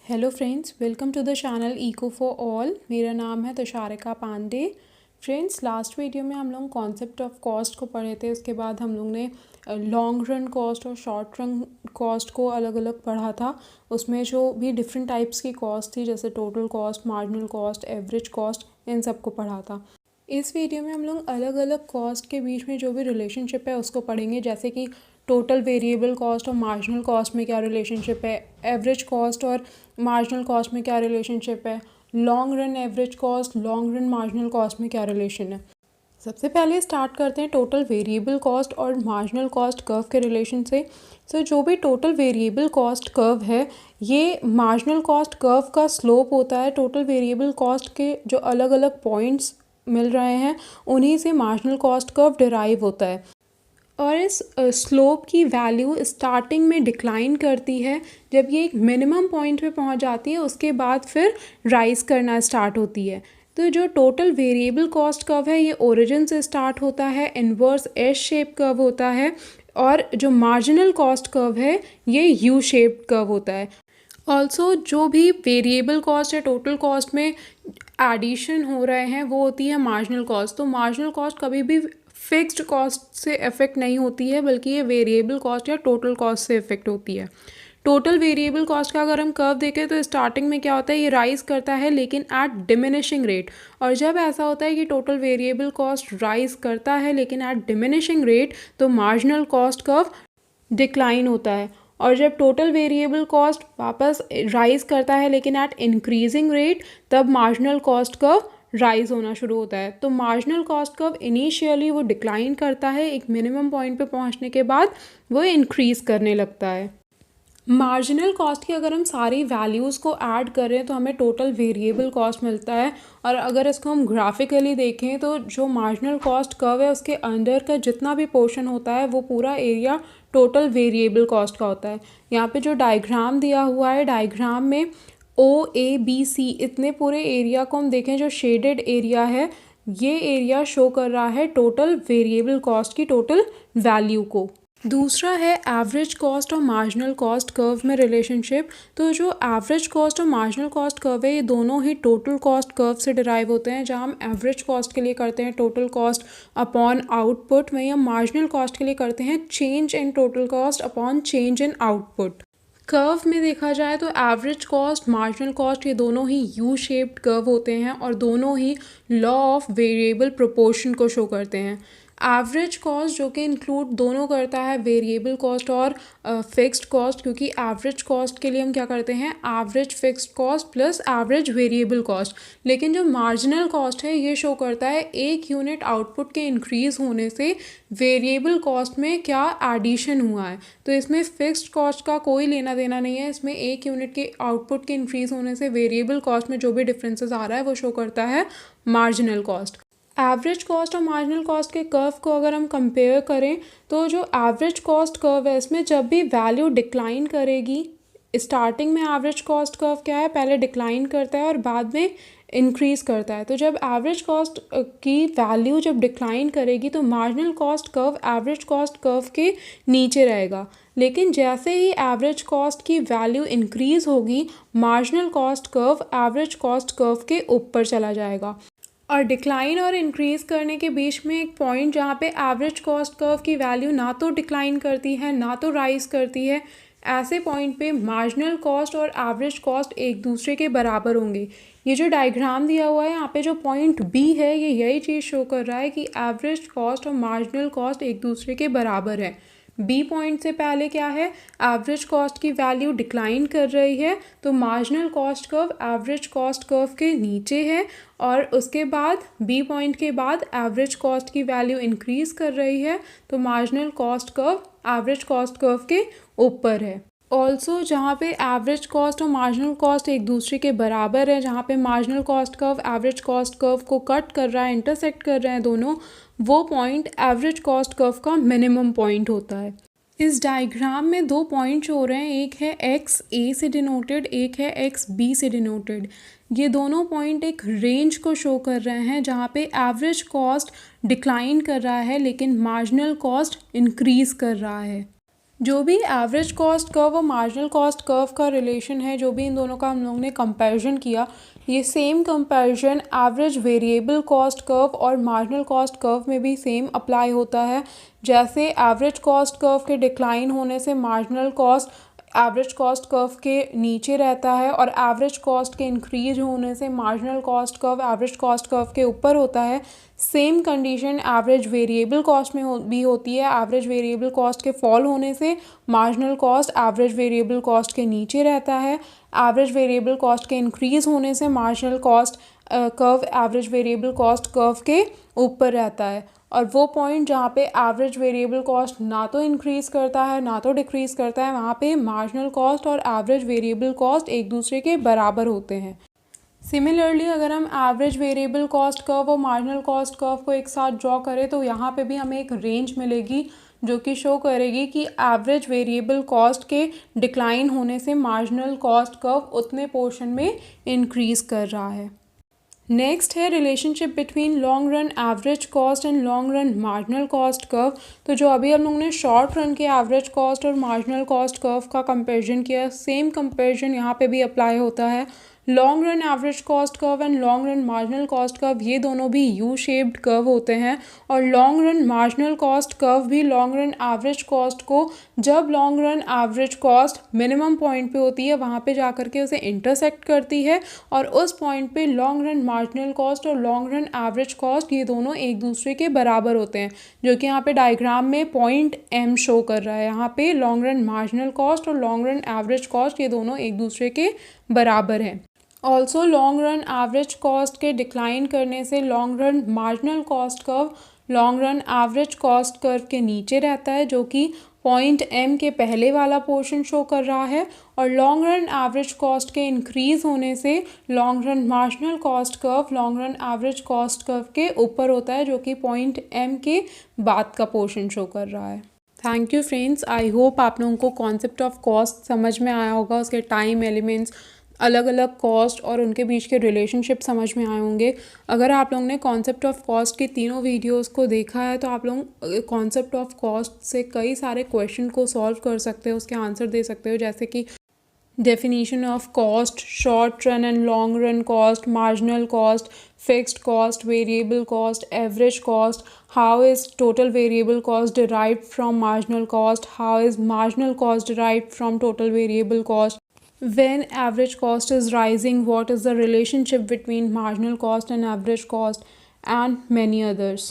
Hello friends, welcome to the channel echo for all. मेरा नाम है Tusharika Pandey. Friends, last video में हम लोग कॉन्सेप्ट ऑफ कॉस्ट को पढ़े थे। उसके बाद हम लोग ने लॉन्ग रन कॉस्ट और शॉर्ट रन कॉस्ट को अलग अलग पढ़ा था। उसमें जो भी डिफरेंट टाइप्स की कॉस्ट थी, जैसे total cost, marginal cost, average cost, इन सब को पढ़ा था। इस वीडियो में हम लोग अलग अलग कॉस्ट के बीच में जो भी रिलेशनशिप है उसको पढ़ेंगे, जैसे कि टोटल वेरिएबल कॉस्ट और मार्जिनल कॉस्ट में क्या रिलेशनशिप है, एवरेज कॉस्ट और मार्जिनल कॉस्ट में क्या रिलेशनशिप है, long run average cost, long run marginal cost में क्या रिलेशन है। सबसे पहले स्टार्ट करते हैं टोटल वेरिएबल कॉस्ट और मार्जिनल कॉस्ट कर्व के रिलेशन से। जो भी टोटल वेरिएबल कॉस्ट कर्व है, ये मार्जिनल कॉस्ट कर्व का स्लोप होता है। टोटल वेरिएबल कॉस्ट के जो अलग अलग पॉइंट्स मिल रहे हैं, उन्हीं से मार्जिनल कॉस्ट कर्व डिराइव होता है। और इस स्लोप की वैल्यू स्टार्टिंग में डिक्लाइन करती है। जब ये एक मिनिमम पॉइंट पे पहुंच जाती है, उसके बाद फिर राइज करना स्टार्ट होती है। तो जो टोटल वेरिएबल कॉस्ट कर्व है, ये ओरिजिन से स्टार्ट होता है, इन्वर्स एस शेप कर्व होता है। और जो मार्जिनल कॉस्ट कर्व है, ये यू शेप्ड कर्व होता है। ऑल्सो जो भी वेरिएबल कॉस्ट या टोटल कॉस्ट में एडिशन हो रहे हैं, वो होती है मार्जिनल कॉस्ट। तो मार्जिनल कॉस्ट कभी भी फिक्स्ड कॉस्ट से इफेक्ट नहीं होती है, बल्कि ये वेरिएबल कॉस्ट या टोटल कॉस्ट से इफेक्ट होती है। टोटल वेरिएबल कॉस्ट का अगर हम कर्व देखें तो स्टार्टिंग में क्या होता है, ये राइज करता है लेकिन एट डिमिनिशिंग रेट। और जब ऐसा होता है कि टोटल वेरिएबल कॉस्ट राइज करता है लेकिन एट डिमिनिशिंग रेट, तो मार्जिनल कॉस्ट कर्व डिक्लाइन होता है। और जब टोटल वेरिएबल कॉस्ट वापस राइज करता है लेकिन एट इंक्रीजिंग रेट, तब मार्जिनल कॉस्ट कर्व राइज होना शुरू होता है। तो मार्जिनल कॉस्ट कर्व इनिशियली वो डिक्लाइन करता है, एक मिनिमम पॉइंट पे पहुंचने के बाद वो इंक्रीज करने लगता है। मार्जिनल कॉस्ट की अगर हम सारी वैल्यूज़ को ऐड करें तो हमें टोटल वेरिएबल कॉस्ट मिलता है। और अगर इसको हम ग्राफिकली देखें तो जो मार्जिनल कॉस्ट कर्व है, उसके अंदर का जितना भी पोर्शन होता है, वो पूरा एरिया टोटल वेरिएबल कॉस्ट का होता है। यहाँ पे जो डायग्राम दिया हुआ है, डायग्राम में OABC इतने पूरे एरिया को हम देखें, जो शेडेड एरिया है, ये एरिया शो कर रहा है टोटल वेरिएबल कॉस्ट की टोटल वैल्यू को। दूसरा है एवरेज कॉस्ट और मार्जिनल कॉस्ट कर्व में रिलेशनशिप। तो जो एवरेज कॉस्ट और मार्जिनल कॉस्ट कर्व है, ये दोनों ही टोटल कॉस्ट कर्व से डिराइव होते हैं। जहाँ हम एवरेज कॉस्ट के लिए करते हैं टोटल कॉस्ट अपॉन आउटपुट, वहीं हम मार्जिनल कॉस्ट के लिए करते हैं change in total cost upon change in output. Curve में देखा जाए तो एवरेज कॉस्ट, मार्जिनल कॉस्ट, ये दोनों ही यू शेप्ड कर्व होते हैं और दोनों ही लॉ ऑफ वेरिएबल प्रोपोर्शन को शो करते हैं। एवरेज कॉस्ट जो कि इंक्लूड दोनों करता है, वेरिएबल कॉस्ट और फिक्स्ड कॉस्ट, क्योंकि एवरेज कॉस्ट के लिए हम क्या करते हैं, average fixed cost plus average variable cost. लेकिन जो मार्जिनल कॉस्ट है, ये शो करता है एक यूनिट आउटपुट के इंक्रीज़ होने से वेरिएबल कॉस्ट में क्या एडिशन हुआ है। तो इसमें फिक्स्ड कॉस्ट का कोई लेना देना नहीं है। इसमें एक यूनिट के आउटपुट के इंक्रीज़ होने से वेरिएबल कॉस्ट में जो भी डिफरेंसेस आ रहा है, वो शो करता है मार्जिनल कॉस्ट। एवरेज कॉस्ट और मार्जिनल कॉस्ट के कर्व को अगर हम कंपेयर करें, तो जो एवरेज कॉस्ट कर्व है, इसमें जब भी वैल्यू डिक्लाइन करेगी, स्टार्टिंग में एवरेज कॉस्ट कर्व क्या है, पहले डिक्लाइन करता है और बाद में इंक्रीज़ करता है। तो जब एवरेज कॉस्ट की वैल्यू जब डिक्लाइन करेगी, तो marginal cost curve average cost curve के नीचे रहेगा। लेकिन जैसे ही एवरेज कॉस्ट की वैल्यू इंक्रीज़ होगी, marginal cost curve average cost curve के ऊपर चला जाएगा। और डिक्लाइन और इंक्रीज़ करने के बीच में एक पॉइंट जहाँ पे एवरेज कॉस्ट कर्व की वैल्यू ना तो डिक्लाइन करती है ना तो राइज करती है, ऐसे पॉइंट पे मार्जिनल कॉस्ट और एवरेज कॉस्ट एक दूसरे के बराबर होंगे। ये जो डायग्राम दिया हुआ है, यहाँ पे जो पॉइंट B है, ये यही चीज़ शो कर रहा है कि एवरेज कॉस्ट और मार्जिनल कॉस्ट एक दूसरे के बराबर है। B पॉइंट से पहले क्या है, एवरेज कॉस्ट की वैल्यू डिक्लाइन कर रही है, तो marginal cost curve average cost curve के नीचे है। और उसके बाद B पॉइंट के बाद एवरेज कॉस्ट की वैल्यू इंक्रीज़ कर रही है, तो marginal cost curve average cost curve के ऊपर है। ऑल्सो जहाँ पे एवरेज कॉस्ट और मार्जिनल कॉस्ट एक दूसरे के बराबर है, जहाँ पे marginal cost curve average cost curve को कट कर रहा है, इंटरसेक्ट कर रहे हैं दोनों, वो पॉइंट एवरेज कॉस्ट कर्व का मिनिमम पॉइंट होता है। इस डायग्राम में दो पॉइंट्स हो रहे हैं, एक है एक्स ए से डिनोटेड, एक है एक्स बी से डिनोटेड। ये दोनों पॉइंट एक रेंज को शो कर रहे हैं, जहाँ पे एवरेज कॉस्ट डिक्लाइन कर रहा है लेकिन मार्जिनल कॉस्ट इंक्रीज़ कर रहा है। जो भी एवरेज कॉस्ट कर्व और मार्जिनल कॉस्ट कर्व का रिलेशन है, जो भी इन दोनों का हम लोगों ने कंपैरिजन किया, ये same comparison average variable cost curve और मार्जिनल कॉस्ट कर्व में भी सेम अप्लाई होता है। जैसे एवरेज कॉस्ट कर्व के डिक्लाइन होने से marginal cost average cost curve के नीचे रहता है और एवरेज कॉस्ट के इंक्रीज होने से marginal cost curve average cost curve के ऊपर होता है। Same condition average variable cost में भी होती है। एवरेज वेरिएबल कॉस्ट के फॉल होने से marginal cost average variable cost के नीचे रहता है। एवरेज वेरिएबल कॉस्ट के इंक्रीज होने से marginal cost curve average variable cost curve के ऊपर रहता है। और वो पॉइंट जहाँ पे एवरेज वेरिएबल कॉस्ट ना तो इंक्रीज़ करता है ना तो डिक्रीज़ करता है, वहाँ पे मार्जिनल कॉस्ट और एवरेज वेरिएबल कॉस्ट एक दूसरे के बराबर होते हैं। सिमिलरली अगर हम एवरेज वेरिएबल कॉस्ट कर्व और मार्जिनल कॉस्ट कर्व को एक साथ ड्रॉ करें तो यहाँ पे भी हमें एक रेंज मिलेगी जो कि शो करेगी कि एवरेज वेरिएबल कॉस्ट के डिक्लाइन होने से मार्जिनल कॉस्ट कर्व उतने पोर्शन में इंक्रीज़ कर रहा है। नेक्स्ट है relationship between long run average cost and long run marginal cost curve. तो जो अभी हम लोगों ने शॉर्ट रन के एवरेज कॉस्ट और मार्जिनल कॉस्ट कर्व का कंपैरिजन किया, सेम कंपैरिजन यहाँ पे भी अप्लाई होता है। Long run average cost curve and long run marginal cost curve ये दोनों भी यू शेप्ड कर्व होते हैं और long run marginal cost curve भी लॉन्ग रन एवरेज कॉस्ट को जब long run average cost minimum point पे होती है वहाँ पे जा कर के उसे इंटरसेक्ट करती है और उस पॉइंट पे लॉन्ग रन मार्जिनल कॉस्ट और लॉन्ग रन एवरेज कॉस्ट ये दोनों एक दूसरे के बराबर होते हैं, जो कि यहाँ पे डायग्राम में पॉइंट एम शो कर रहा है। यहाँ पे लॉन्ग रन मार्जिनल कॉस्ट और लॉन्ग रन एवरेज कॉस्ट ये दोनों एक दूसरे के बराबर हैं। Also long run average cost के डिक्लाइन करने से long run marginal cost curve long run average cost curve के नीचे रहता है, जो कि पॉइंट एम के पहले वाला पोर्शन शो कर रहा है। और लॉन्ग रन एवरेज कॉस्ट के इंक्रीज होने से long run marginal cost curve long run average cost curve के ऊपर होता है, जो कि पॉइंट एम के बाद का पोर्शन शो कर रहा है। Thank you friends, I hope आप लोगों को कॉन्सेप्ट ऑफ कॉस्ट समझ में आया होगा, उसके टाइम एलिमेंट्स, अलग अलग कॉस्ट और उनके बीच के रिलेशनशिप समझ में आए होंगे। अगर आप लोगों ने कॉन्सेप्ट ऑफ कॉस्ट की तीनों वीडियोस को देखा है तो आप लोग कॉन्सेप्ट ऑफ कॉस्ट से कई सारे क्वेश्चन को सॉल्व कर सकते हो, उसके आंसर दे सकते हो, जैसे कि definition of cost, short run and long run cost, marginal cost, fixed cost, variable cost, average cost, how is total variable cost derived from marginal cost, how is marginal cost derived from total variable cost, when average cost is rising, what is the relationship between marginal cost and average cost, and many others.